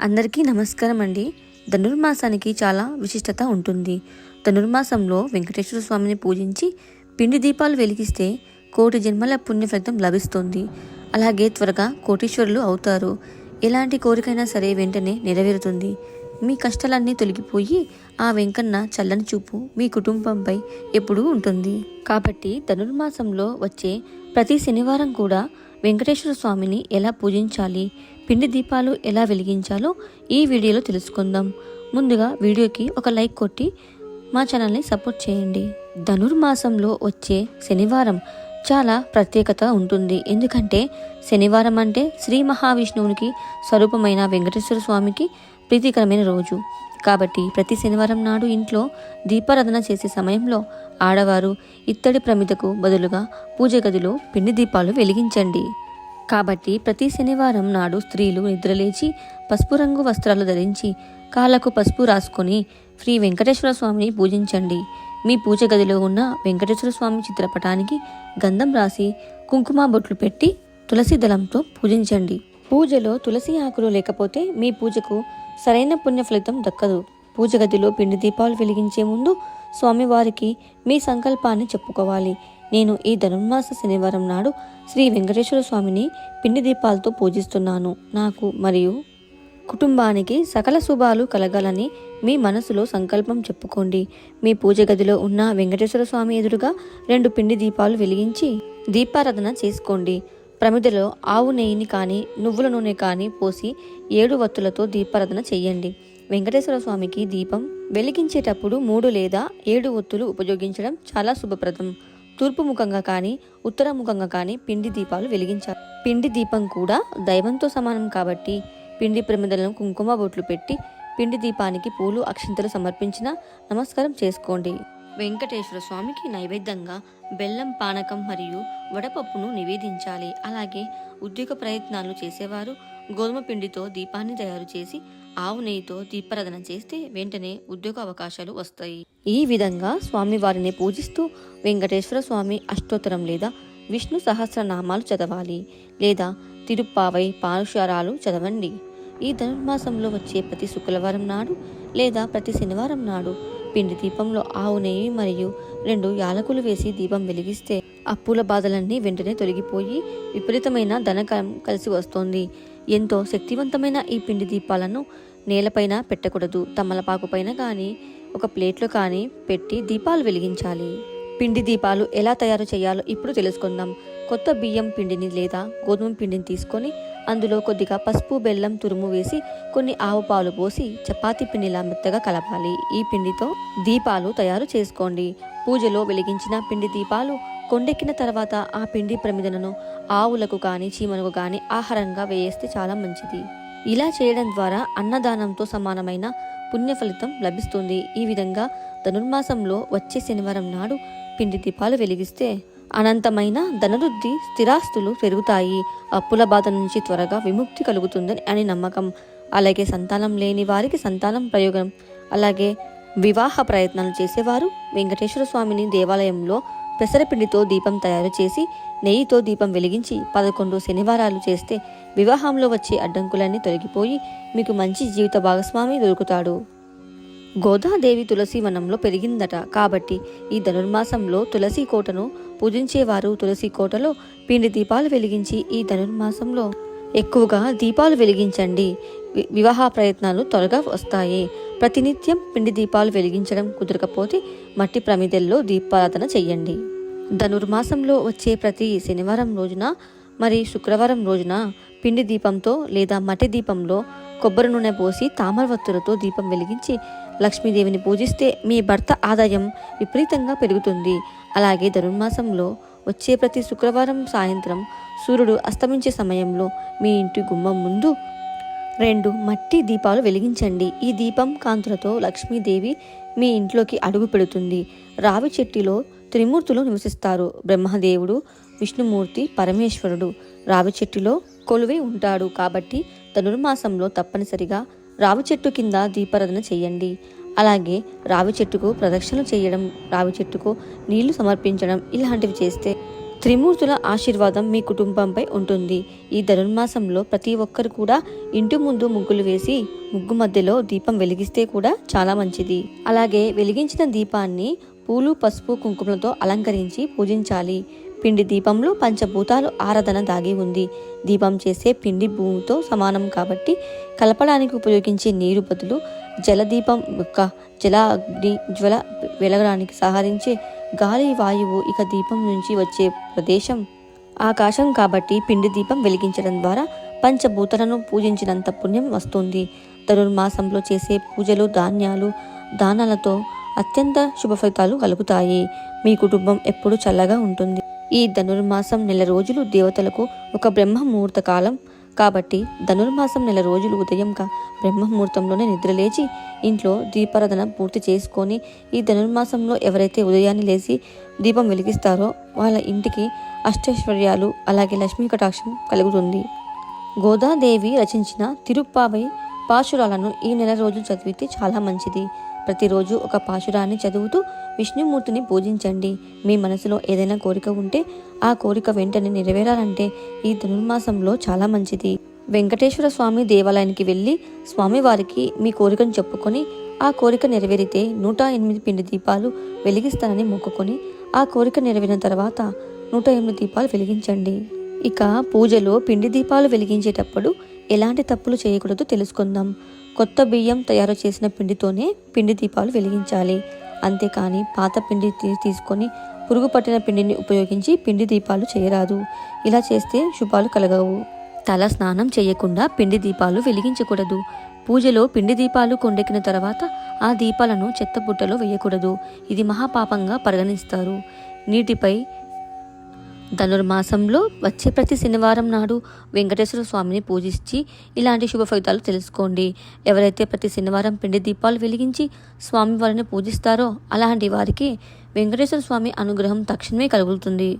అందరికీ నమస్కారం అండి. ధనుర్మాసానికి చాలా విశిష్టత ఉంటుంది. ధనుర్మాసంలో వెంకటేశ్వర స్వామిని పూజించి పిండి దీపాలు వెలిగిస్తే కోటి జన్మల పుణ్య ఫలితం లభిస్తుంది. అలాగే త్వరగా కోటీశ్వరులు అవుతారు. ఎలాంటి కోరికైనా సరే వెంటనే నెరవేరుతుంది. మీ కష్టాలన్నీ తొలగిపోయి ఆ వెంకన్న చల్లని చూపు మీ కుటుంబంపై ఎప్పుడూ ఉంటుంది. కాబట్టి ధనుర్మాసంలో వచ్చే ప్రతి శనివారం కూడా వెంకటేశ్వర స్వామిని ఎలా పూజించాలి, పిండి దీపాలు ఎలా వెలిగించాలో ఈ వీడియోలో తెలుసుకుందాం. ముందుగా వీడియోకి ఒక లైక్ కొట్టి మా ఛానల్ని సపోర్ట్ చేయండి. ధనుర్మాసంలో వచ్చే శనివారం చాలా ప్రత్యేకత ఉంటుంది. ఎందుకంటే శనివారం అంటే శ్రీ మహావిష్ణువునికి స్వరూపమైన వెంకటేశ్వర స్వామికి ప్రీతికరమైన రోజు. కాబట్టి ప్రతి శనివారం నాడు ఇంట్లో దీపారాధన చేసే సమయంలో ఆడవారు ఇత్తడి ప్రమిదకు బదులుగా పూజ గదిలో పిండి దీపాలు వెలిగించండి. కాబట్టి ప్రతి శనివారం నాడు స్త్రీలు నిద్రలేచి పసుపు రంగు వస్త్రాలు ధరించి కాళ్ళకు పసుపు రాసుకొని శ్రీ వెంకటేశ్వర స్వామిని పూజించండి. మీ పూజ గదిలో ఉన్న వెంకటేశ్వర స్వామి చిత్రపటానికి గంధం రాసి కుంకుమ బొట్లు పెట్టి తులసి దళంతో పూజించండి. పూజలో తులసి ఆకులు లేకపోతే మీ పూజకు సరైన పుణ్య ఫలితం దక్కదు. పూజ గదిలో పిండి దీపాలు వెలిగించే ముందు స్వామివారికి మీ సంకల్పాన్ని చెప్పుకోవాలి. నేను ఈ ధనుర్మాస శనివారం నాడు శ్రీ వెంకటేశ్వర స్వామిని పిండి దీపాలతో పూజిస్తున్నాను. నాకు మరియు కుటుంబానికి సకల శుభాలు కలగాలని మీ మనసులో సంకల్పం చెప్పుకోండి. మీ పూజ గదిలో ఉన్న వెంకటేశ్వర స్వామి ఎదురుగా 2 పిండి దీపాలు వెలిగించి దీపారాధన చేసుకోండి. ప్రమిదలో ఆవు నెయ్యిని కానీ నువ్వుల నూనె కానీ పోసి 7 వత్తులతో దీపారాధన చెయ్యండి. వెంకటేశ్వర స్వామికి దీపం వెలిగించేటప్పుడు 3 లేదా 7 ఒత్తులు ఉపయోగించడం చాలా శుభప్రదం. తూర్పు ముఖంగా కానీ ఉత్తర ముఖంగా కానీ పిండి దీపాలు వెలిగించాలి. పిండి దీపం కూడా దైవంతో సమానం కాబట్టి పిండి ప్రమిదలను కుంకుమ బొట్లు పెట్టి పిండి దీపానికి పూలు అక్షింతలు సమర్పించిన నమస్కారం చేసుకోండి. వెంకటేశ్వర స్వామికి నైవేద్యంగా బెల్లం పానకం మరియు వడపప్పును నివేదించాలి. అలాగే ఉద్యోగ ప్రయత్నాలు చేసేవారు గోధుమ పిండితో దీపాన్ని తయారు చేసి ఆవు నెయ్యితో దీపారాధన చేస్తే వెంటనే ఉద్యోగ అవకాశాలు వస్తాయి. ఈ విధంగా స్వామివారిని పూజిస్తూ వెంకటేశ్వర స్వామి అష్టోత్తరం లేదా విష్ణు సహస్రనామాలు చదవాలి లేదా తిరుప్పావై పానుషారాలు చదవండి. ఈ ధనుర్మాసంలో వచ్చే ప్రతి శుక్రవారం నాడు లేదా ప్రతి శనివారం నాడు పిండి దీపంలో ఆవు నెయ్యి మరియు 2 యాలకులు వేసి దీపం వెలిగిస్తే అప్పుల బాధలన్నీ వెంటనే తొలగిపోయి విపరీతమైన ధనకం కలిసి వస్తుంది. ఎంతో శక్తివంతమైన ఈ పిండి దీపాలను నేలపైన పెట్టకూడదు. తమలపాకు పైన కానీ ఒక ప్లేట్లో కానీ పెట్టి దీపాలు వెలిగించాలి. పిండి దీపాలు ఎలా తయారు చేయాలో ఇప్పుడు తెలుసుకుందాం. కొత్త బియ్యం పిండిని లేదా గోధుమ పిండిని తీసుకొని అందులో కొద్దిగా పసుపు బెల్లం తురుము వేసి కొన్ని ఆవు పాలు పోసి చపాతీ పిండిలా మెత్తగా కలపాలి. ఈ పిండితో దీపాలు తయారు చేసుకోండి. పూజలో వెలిగించిన పిండి దీపాలు కొండెక్కిన తర్వాత ఆ పిండి ప్రమిదలను ఆవులకు కానీ చీమలకు కానీ ఆహారంగా వేయేస్తే చాలా మంచిది. ఇలా చేయడం ద్వారా అన్నదానంతో సమానమైన పుణ్య ఫలితం లభిస్తుంది. ఈ విధంగా ధనుర్మాసంలో వచ్చే శనివారం నాడు పిండి దీపాలు వెలిగిస్తే అనంతమైన ధనవృద్ధి, స్థిరాస్తులు పెరుగుతాయి. అప్పుల బాధ నుంచి త్వరగా విముక్తి కలుగుతుందని అని నమ్మకం. అలాగే సంతానం లేని వారికి సంతానం ప్రయోగం, అలాగే వివాహ ప్రయత్నాలు చేసేవారు వెంకటేశ్వర స్వామిని దేవాలయంలో పెసరపిండితో దీపం తయారు చేసి నెయ్యితో దీపం వెలిగించి 11 శనివారాలు చేస్తే వివాహంలో వచ్చే అడ్డంకులన్నీ తొలగిపోయి మీకు మంచి జీవిత భాగస్వామి దొరుకుతాడు. గోదాదేవి తులసి వనంలో పెరిగిందట. కాబట్టి ఈ ధనుర్మాసంలో తులసి కోటను పూజించేవారు తులసి కోటలో పిండి దీపాలు వెలిగించి ఈ ధనుర్మాసంలో ఎక్కువగా దీపాలు వెలిగించండి. వివాహ ప్రయత్నాలు త్వరగా వస్తాయి. ప్రతినిత్యం పిండి దీపాలు వెలిగించడం కుదరకపోతే మట్టి ప్రమిదల్లో దీపారాధన చెయ్యండి. ధనుర్మాసంలో వచ్చే ప్రతి శనివారం రోజున మరి శుక్రవారం రోజున పిండి దీపంతో లేదా మట్టి దీపంలో కొబ్బరి నూనె పోసి తామర వత్తులతో దీపం వెలిగించి లక్ష్మీదేవిని పూజిస్తే మీ భర్త ఆదాయం విపరీతంగా పెరుగుతుంది. అలాగే ధనుర్మాసంలో వచ్చే ప్రతి శుక్రవారం సాయంత్రం సూర్యుడు అస్తమించే సమయంలో మీ ఇంటి గుమ్మం ముందు 2 మట్టి దీపాలు వెలిగించండి. ఈ దీపం కాంతులతో లక్ష్మీదేవి మీ ఇంట్లోకి అడుగు పెడుతుంది. రావి చెట్టులో త్రిమూర్తులు నివసిస్తారు. బ్రహ్మదేవుడు, విష్ణుమూర్తి, పరమేశ్వరుడు రావి చెట్టులో కొలువై ఉంటాడు. కాబట్టి ధనుర్మాసంలో తప్పనిసరిగా రావి చెట్టు కింద దీపారాధన చేయండి. అలాగే రావి చెట్టుకు ప్రదక్షిణలు చేయడం, రావి చెట్టుకు నీళ్లు సమర్పించడం ఇలాంటివి చేస్తే త్రిమూర్తుల ఆశీర్వాదం మీ కుటుంబంపై ఉంటుంది. ఈ ధనుర్మాసంలో ప్రతి ఒక్కరు కూడా ఇంటి ముందు ముగ్గులు వేసి ముగ్గు మధ్యలో దీపం వెలిగిస్తే కూడా చాలా మంచిది. అలాగే వెలిగించిన దీపాన్ని పూలు, పసుపు, కుంకుమలతో అలంకరించి పూజించాలి. పిండి దీపంలో పంచభూతాలు ఆరాధన దాగి ఉంది. దీపం చేసే పిండి భూమితో సమానం కాబట్టి కలపడానికి ఉపయోగించే నీరు బదులు జలదీపం యొక్క జలాగ్ని జ్వల వెలగడానికి సహకరించే గాలి, వాయువు ఇక దీపం నుంచి వచ్చే ప్రదేశం ఆకాశం కాబట్టి పిండి దీపం వెలిగించడం ద్వారా పంచభూతాలను పూజించినంత పుణ్యం వస్తుంది. ధనుర్మాసంలో చేసే పూజలు, ధాన్యాలు, దానాలతో అత్యంత శుభ ఫలితాలు కలుగుతాయి. మీ కుటుంబం ఎప్పుడు చల్లగా ఉంటుంది. ఈ ధనుర్మాసం నెల రోజులు దేవతలకు ఒక బ్రహ్మ ముహూర్త కాలం కాబట్టి ధనుర్మాసం నెల రోజులు ఉదయం బ్రహ్మ ముహూర్తంలోనే నిద్రలేచి ఇంట్లో దీపారాధన పూర్తి చేసుకొని ఈ ధనుర్మాసంలో ఎవరైతే ఉదయాన్నే లేచి దీపం వెలిగిస్తారో వాళ్ళ ఇంటికి అష్టైశ్వర్యాలు అలాగే లక్ష్మీ కటాక్షం కలుగుతుంది. గోదాదేవి రచించిన తిరుప్పావై పాశురాలను ఈ నెల రోజులు చదివితే చాలా మంచిది. ప్రతిరోజు ఒక పాశురాన్ని చదువుతూ విష్ణుమూర్తిని పూజించండి. మీ మనసులో ఏదైనా కోరిక ఉంటే ఆ కోరిక వెంటనే నెరవేరాలంటే ఈ ధనుర్మాసంలో చాలా మంచిది. వెంకటేశ్వర స్వామి దేవాలయానికి వెళ్ళి స్వామివారికి మీ కోరికను చెప్పుకొని ఆ కోరిక నెరవేరితే 108 పిండి దీపాలు వెలిగిస్తానని మొక్కుకొని ఆ కోరిక నెరవేరిన తర్వాత 108 దీపాలు వెలిగించండి. ఇక పూజలో పిండి దీపాలు వెలిగించేటప్పుడు ఎలాంటి తప్పులు చేయకూడదో తెలుసుకుందాం. కొత్త బియ్యం తయారు చేసిన పిండితోనే పిండి దీపాలు వెలిగించాలి. అంతేకాని పాత పిండి తీసుకొని పురుగు పట్టిన పిండిని ఉపయోగించి పిండి దీపాలు చేయరాదు. ఇలా చేస్తే శుభాలు కలగవు. తల స్నానం చేయకుండా పిండి దీపాలు వెలిగించకూడదు. పూజలో పిండి దీపాలు కొండెక్కిన తర్వాత ఆ దీపాలను చెత్తబుట్టలో వేయకూడదు. ఇది మహాపాపంగా పరిగణిస్తారు. నీటిపై ధనుర్మాసంలో వచ్చే ప్రతి శనివారం నాడు వెంకటేశ్వర స్వామిని పూజించి ఇలాంటి శుభ ఫలితాలు తెలుసుకోండి. ఎవరైతే ప్రతి శనివారం పిండి దీపాలు వెలిగించి స్వామివారిని పూజిస్తారో అలాంటి వారికి వెంకటేశ్వర స్వామి అనుగ్రహం తక్షణమే కలుగుతుంది.